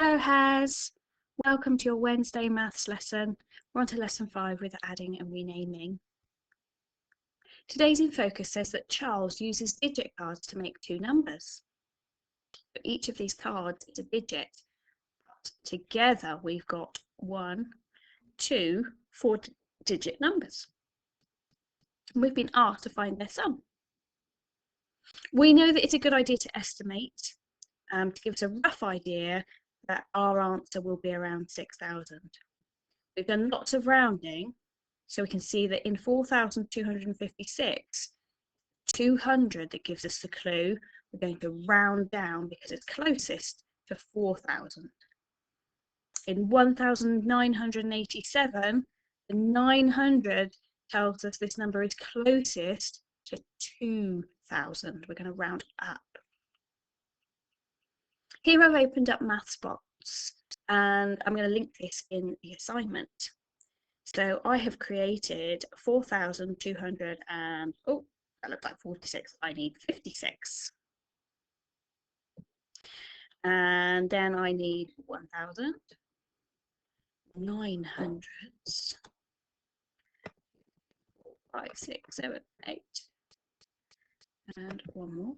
Hello, Haz. Welcome to your Wednesday maths lesson. We're on to lesson 5 with adding and renaming. Today's in focus says that Charles uses digit cards to make 2 numbers. For each of these cards is a digit. Together we've got 1, 2, 4-digit numbers. And we've been asked to find their sum. We know that it's a good idea to estimate, to give us a rough idea that our answer will be around 6,000. We've done lots of rounding, so we can see that in 4,256, 200 that gives us the clue. We're going to round down because it's closest to 4,000. In 1,987, the 900 tells us this number is closest to 2,000. We're going to round up. Here I've opened up Mathsbox and I'm going to link this in the assignment. So I have created 4,200 and, oh, that looked like 46. I need 56. And then I need 1,000, 900s, 5, 6, 7, 8, and one more.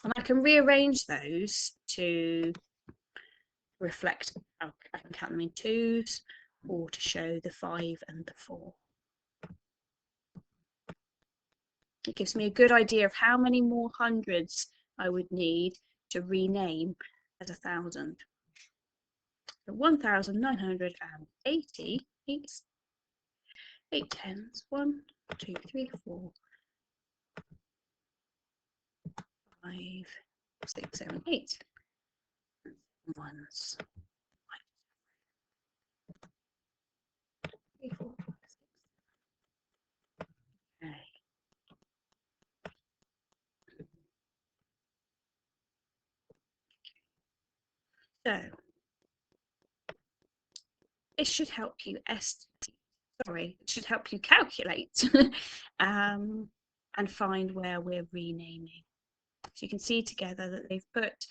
And I can rearrange those to reflect, I can count them in 2s or to show the 5 and the 4. It gives me a good idea of how many more hundreds I would need to rename as 1,000. So 1,980 is 8 tens, 1, 2, 3, 4, 5, 6, 7, 8. Ones. 3, 4, 5, 6. Okay. So this should help you it should help you calculate and find where we're renaming. So you can see together that they've put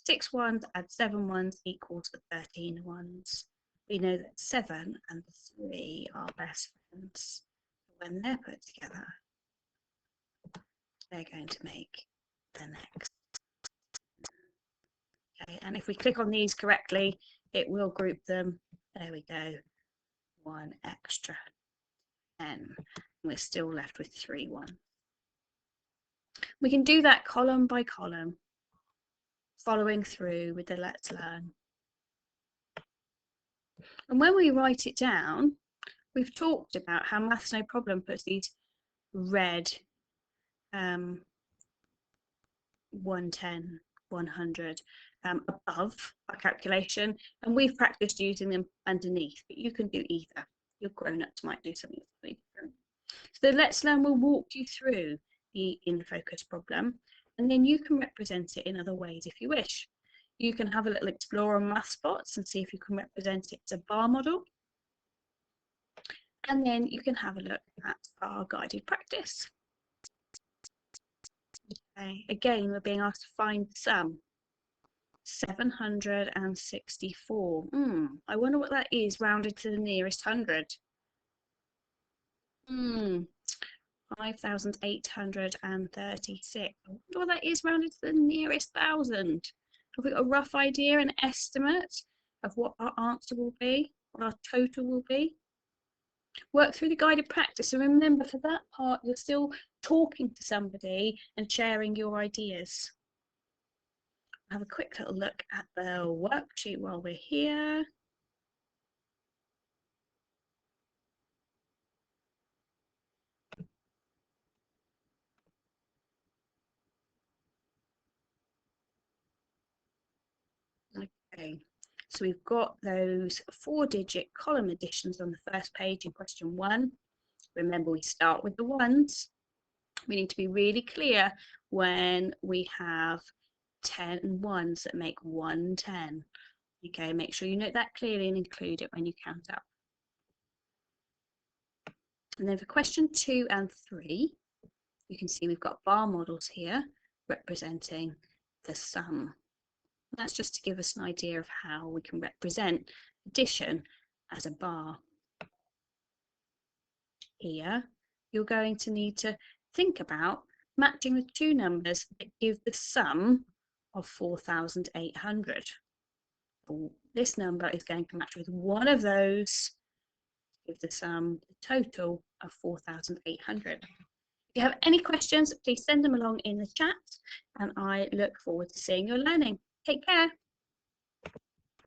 6 ones, add 7 ones equals 13 ones. We know that 7 and 3 are best friends. When they're put together, they're going to make the next. Okay, and if we click on these correctly, it will group them. There we go. 1 extra 10. We're still left with 3 1. We can do that column by column, following through with the Let's Learn. And when we write it down, we've talked about how Maths No Problem puts these red 110, 100 above our calculation, and we've practiced using them underneath, but you can do either. Your grown-ups might do something slightly different. So the Let's Learn will walk you through the in focus problem, and then you can represent it in other ways if you wish. You can have a little explore on Mathsbox and see if you can represent it as a bar model. And then you can have a look at our guided practice. Okay. Again, we're being asked to find the sum. 764. I wonder what that is rounded to the nearest 100. 5,836. I wonder what that is rounded to the nearest 1,000. Have we got a rough idea, an estimate of what our answer will be, what our total will be? Work through the guided practice, and remember, for that part, you're still talking to somebody and sharing your ideas. Have a quick little look at the worksheet while we're here. Okay, so we've got those 4-digit column additions on the first page in question 1. Remember, we start with the ones. We need to be really clear when we have 10 ones that make 110. Okay, make sure you note that clearly and include it when you count up. And then for question 2 and 3, you can see we've got bar models here representing the sum. That's just to give us an idea of how we can represent addition as a bar. Here, you're going to need to think about matching the two numbers that give the sum of 4,800. This number is going to match with one of those, give the sum, the total of 4,800. If you have any questions, please send them along in the chat, and I look forward to seeing your learning. Take care.